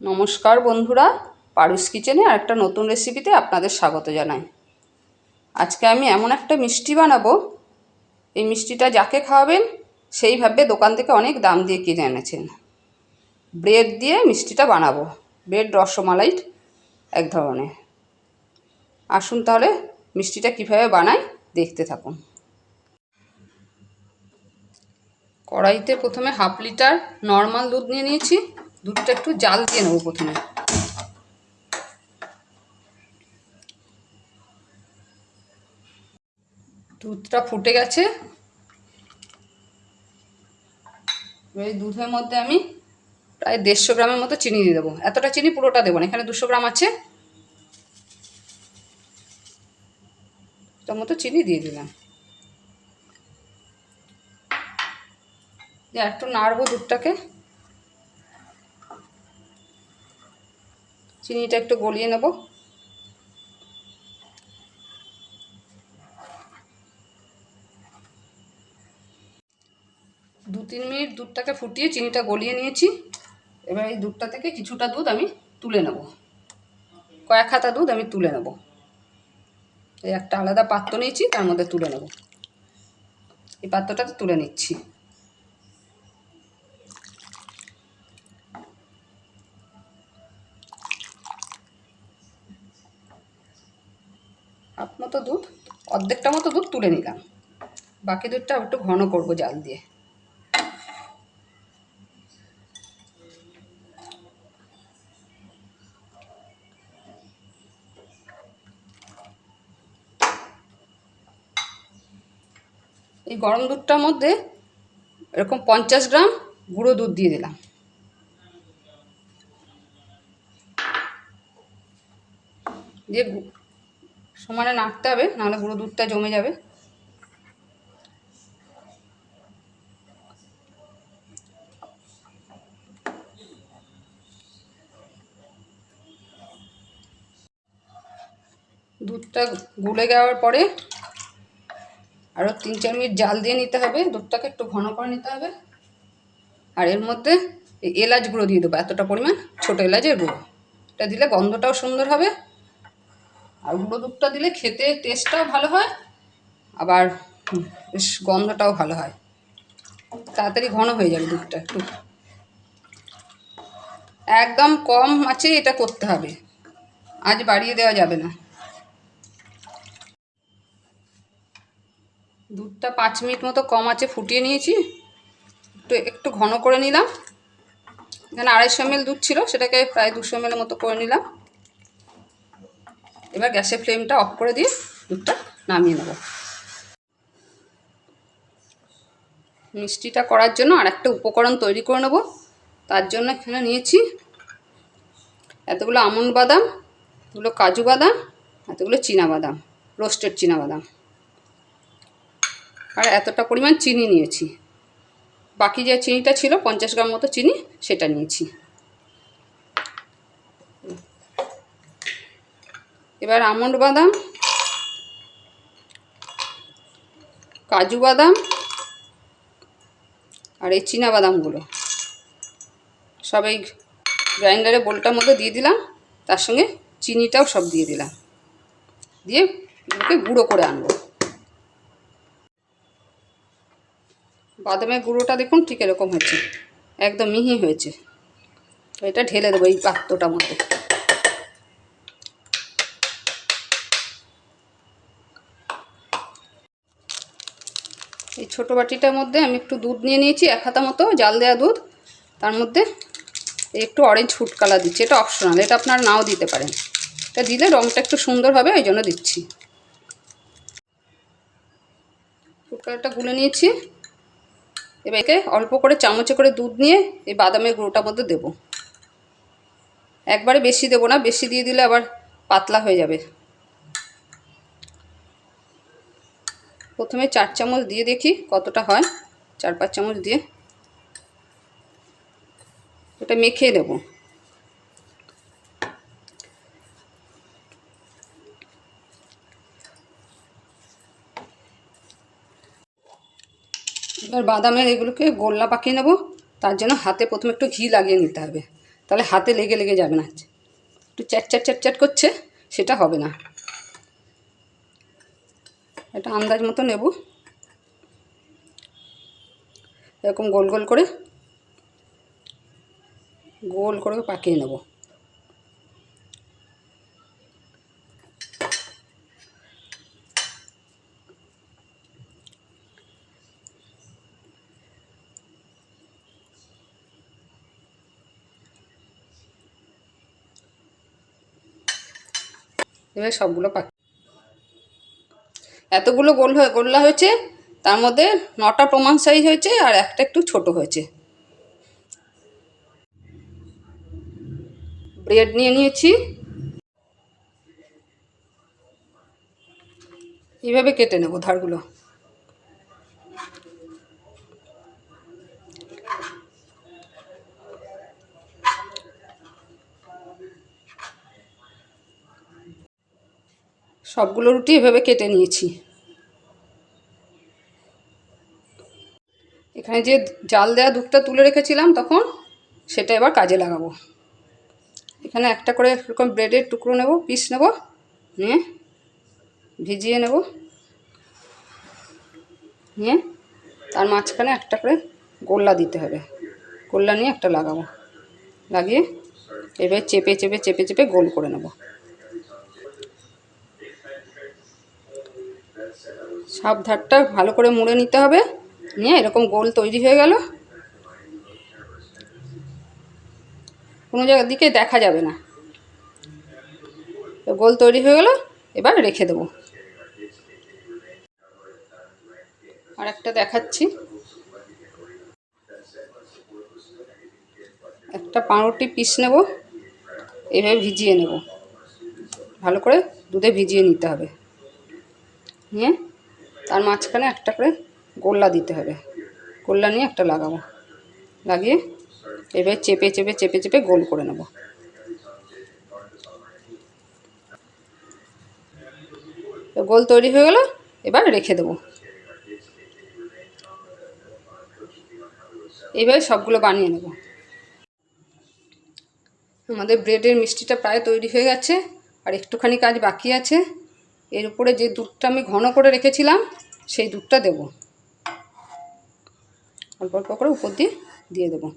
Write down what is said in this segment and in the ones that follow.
নমস্কার বন্ধুরা, পারুস কিচেনে আর একটা নতুন রেসিপিতে আপনাদের স্বাগত জানাই। আজকে আমি এমন একটা মিষ্টি বানাবো, এই মিষ্টিটা যাকে খাওয়াবেন সেই ভাববে দোকান থেকে অনেক দাম দিয়ে কিনে এনেছেন। ব্রেড দিয়ে মিষ্টিটা বানাবো, ব্রেড রসমালাই এক ধরনের। আসুন তাহলে মিষ্টিটা কীভাবে বানাই দেখতে থাকুন। কড়াইতে প্রথমে হাফ লিটার নর্মাল দুধ নিয়ে নিয়েছি। দুধটা একটু জাল দিয়ে নেবো প্রথমে। দুধটা ফুটে গেছে। এই দুধের মধ্যে আমি প্রায় 150 গ্রামের মতো চিনি দিয়ে দেবো। এতটা চিনি পুরোটা দেবো না, এখানে 200 গ্রাম আছে, তার মতো চিনি দিয়ে দিলাম। দিয়ে একটু নাড়বো দুধটাকে। চিনিটা একটু গলিয়ে নেব। দু 3 মিনিট দুধটাকে ফুটিয়ে চিনিটা গলিয়ে নিয়েছি। এবার এই দুধটা থেকে কিছুটা দুধ আমি তুলে নেব, কয়েক হাতা দুধ আমি তুলে নেব। এই একটা আলাদা পাত্র নিয়েছি, তার মধ্যে তুলে নেব। এই পাত্রটাতে তুলে নিচ্ছি। হাফ মতো দুধ, অর্ধেকটা মতো দুধ তুলে নিলাম। বাকি দুধটা একটু ঘন করব জাল দিয়ে। এই গরম দুধটার মধ্যে এরকম 50 গ্রাম গুঁড়ো দুধ দিয়ে দিলাম। দিয়ে সমানে নাড়তে হবে, নাহলে গুঁড়ো দুধটা জমে যাবে। দুধটা গুলে যাওয়ার পরে আরও 3-4 মিনিট জাল দিয়ে নিতে হবে। দুধটাকে একটু ঘন করে নিতে হবে। আর এর মধ্যে এলাচ গুঁড়ো দিয়ে দেবো, এতটা পরিমাণ ছোটো এলাচের গুঁড়ো। এটা দিলে গন্ধটাও সুন্দর হবে, আর গুঁড়ো দুধটা দিলে খেতে টেস্টটাও ভালো হয়, আবার বেশ গন্ধটাও ভালো হয়। তাড়াতাড়ি ঘন হয়ে যাবে দুধটা। একটু একদম কম আঁচে এটা করতে হবে, আজ বাড়িয়ে দেওয়া যাবে না। দুধটা 5 মিনিট মতো কম আঁচে ফুটিয়ে নিয়েছি। একটু ঘন করে নিলাম। এখানে 250 ml দুধ ছিল, সেটাকে প্রায় 200 ml মতো করে নিলাম। এবার গ্যাসের ফ্লেমটা অফ করে দিয়ে দুধটা নামিয়ে নেব। মিষ্টিটা করার জন্য আর একটা উপকরণ তৈরি করে নেব। তার জন্য এখানে নিয়েছি এতগুলো আমন্ড বাদাম, এতগুলো কাজু বাদাম, এতগুলো চীনা বাদাম, রোস্টেড চীনা বাদাম, আর এতটা পরিমাণ চিনি নিয়েছি। বাকি যে চিনিটা ছিল 50 গ্রাম মতো চিনি, সেটা নিয়েছি। এবার আমন্ড বাদাম, কাজু বাদাম আর এই চীনা বাদামগুলো সব এই গ্রাইন্ডারে বোলটার মধ্যে দিয়ে দিলাম। তার সঙ্গে চিনিটাও সব দিয়ে দিলাম, দিয়ে এগুলোকে গুঁড়ো করে আনবো। বাদামের গুঁড়োটা দেখুন ঠিক এরকম হয়েছে, একদম মিহি হয়েছে। এটা ঢেলে দেবো এই পাত্রটার মধ্যে। এই ছোটো বাটিটার মধ্যে আমি একটু দুধ নিয়ে নিয়েছি, 1 হাতা মতো জাল দেওয়া দুধ। তার মধ্যে একটু অরেঞ্জ ফুড কালার দিচ্ছি, এটা অপশনাল, এটা আপনারা নাও দিতে পারেন। এটা দিলে রঙটা একটু সুন্দর হবে, ওই জন্য দিচ্ছি। ফুড কালারটা গুলে নিয়েছি। এবার একে অল্প করে চামচে করে দুধ নিয়ে এই বাদামের গুঁড়োটার মধ্যে দেবো। একবারে বেশি দেবো না, বেশি দিয়ে দিলে আবার পাতলা হয়ে যাবে। প্রথমে 4 চামচ দিয়ে দেখি কতটা হয়। 4-5 চামচ দিয়ে এটা মেখে দেবো। এবার বাদামের এগুলোকে গোল্লা পাকিয়ে নেব। তার জন্য হাতে প্রথমে একটু ঘি লাগিয়ে নিতে হবে, তাহলে হাতে লেগে লেগে যাবে না, একটু চ্যাট চ্যাট চ্যাট করছে, সেটা হবে না। এটা আন্দাজ মতো নেব, এরকম গোল গোল করে পাকিয়ে নেব। এবার সবগুলো এতগুলো গোল্লা হয়েছে, তার মধ্যে 9টা প্রমাণ সাইজ হয়েছে আর একটা একটু ছোট হয়েছে। ব্রেড নিয়ে নিয়েছি, এইভাবে কেটে নেব ধারগুলো। সবগুলো রুটি এভাবে কেটে নিয়েছি। এখানে যে জাল দেওয়া দুধটা তুলে রেখেছিলাম তখন, সেটা এবার কাজে লাগাবো। এখানে একটা করে এরকম ব্রেডের টুকরো নেব, পিস নেব, নিয়ে ভিজিয়ে নেব, নিয়ে তার মাঝখানে একটা করে গোল্লা দিতে হবে। গোল্লা নিয়ে একটা লাগাবো, লাগিয়ে এবার চেপে চেপে চেপে চেপে গোল করে নেব। সব ধারটা ভালো করে মুড়ে নিতে হবে, নিয়ে এরকম গোল তৈরি হয়ে গেল, কোনো জায়গার দিকে দেখা যাবে না। গোল তৈরি হয়ে গেল, এবার রেখে দেবো। আর একটা দেখাচ্ছি, একটা পাউরুটি পিস নেব, এইভাবে ভিজিয়ে নেব, ভালো করে দুধে ভিজিয়ে নিতে হবে, নিয়ে তার মাঝখানে একটা করে গোল্লা দিতে হবে। গোল্লা নিয়ে একটা লাগাবো, লাগিয়ে এবার চেপে চেপে চেপে চেপে গোল করে নেব। গোল তৈরি হয়ে গেল, এবার রেখে দেবো। এইভাবে সবগুলো বানিয়ে নেব। আমাদের ব্রেডের মিষ্টিটা প্রায় তৈরি হয়ে গেছে, আর একটুখানি কাজ বাকি আছে। এর উপরে যে দুধটা আমি ঘন করে রেখেছিলাম, সেই দুধটা দেব, অল্প অল্প করে উপর দিয়ে দেবো।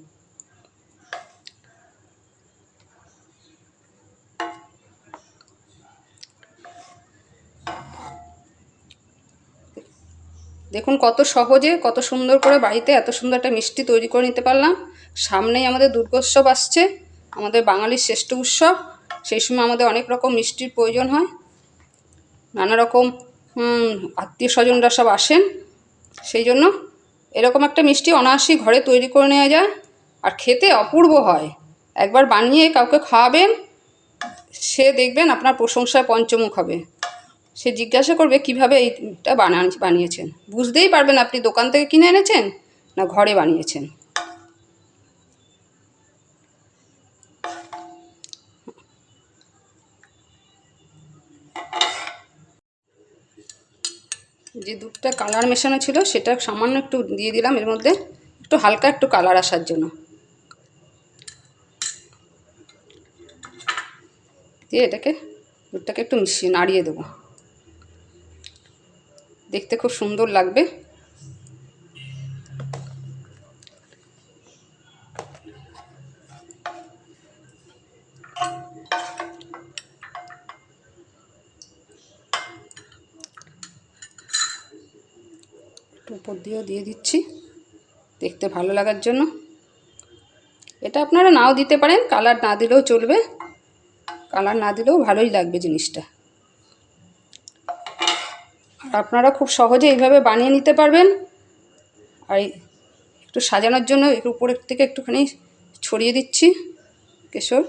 দেখুন কত সহজে, কত সুন্দর করে বাড়িতে এত সুন্দর একটা মিষ্টি তৈরি করে নিতে পারলাম। সামনেই আমাদের দুর্গোৎসব আসছে, আমাদের বাঙালির শ্রেষ্ঠ উৎসব। সেই সময় আমাদের অনেক রকম মিষ্টির প্রয়োজন হয়, নানা রকম আত্মীয় স্বজনরা সব আসেন। সেই জন্য এরকম একটা মিষ্টি অনায়াসেই ঘরে তৈরি করে নেওয়া যায়, আর খেতে অপূর্ব হয়। একবার বানিয়ে কাউকে খাওয়াবেন, সে দেখবেন আপনার প্রশংসায় পঞ্চমুখ হবে। সে জিজ্ঞাসা করবে কিভাবে এইটা বানিয়েছেন, বুঝতেই পারবেন আপনি দোকান থেকে কিনে এনেছেন না ঘরে বানিয়েছেন। যে দুধটা কালার মেশানো ছিল সেটা সামান্য একটু দিয়ে দিলাম এর মধ্যে, একটু হালকা একটু কালার আসার জন্য। দিয়ে এটাকে দুধটাকে একটু মিশিয়ে নাড়িয়ে দেবো, দেখতে খুব সুন্দর লাগবে। একটু উপর দিয়েও দিয়ে দিচ্ছি দেখতে ভালো লাগার জন্য। এটা আপনারা নাও দিতে পারেন, কালার না দিলেও চলবে, কালার না দিলেও ভালোই লাগবে জিনিসটা। আর আপনারা খুব সহজে এইভাবে বানিয়ে নিতে পারবেন। আর একটু সাজানোর জন্য একটু উপরের থেকে একটুখানি ছড়িয়ে দিচ্ছি কেশর।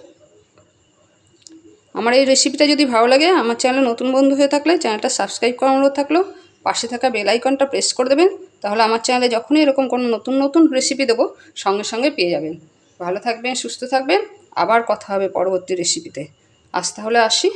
আমার এই রেসিপিটা যদি ভালো লাগে, আমার চ্যানেলে নতুন বন্ধু হয়ে থাকলে চ্যানেলটা সাবস্ক্রাইব করার অনুরোধ থাকলো, পাশে থাকা বেল আইকনটা প্রেস করে দেবেন, তাহলে আমার চ্যানেলে যখনই এরকম কোনো নতুন নতুন রেসিপি দেবো সঙ্গে সঙ্গে পেয়ে যাবেন। ভালো থাকবেন, সুস্থ থাকবেন, আবার কথা হবে পরবর্তী রেসিপিতে। আজ তাহলে আসি।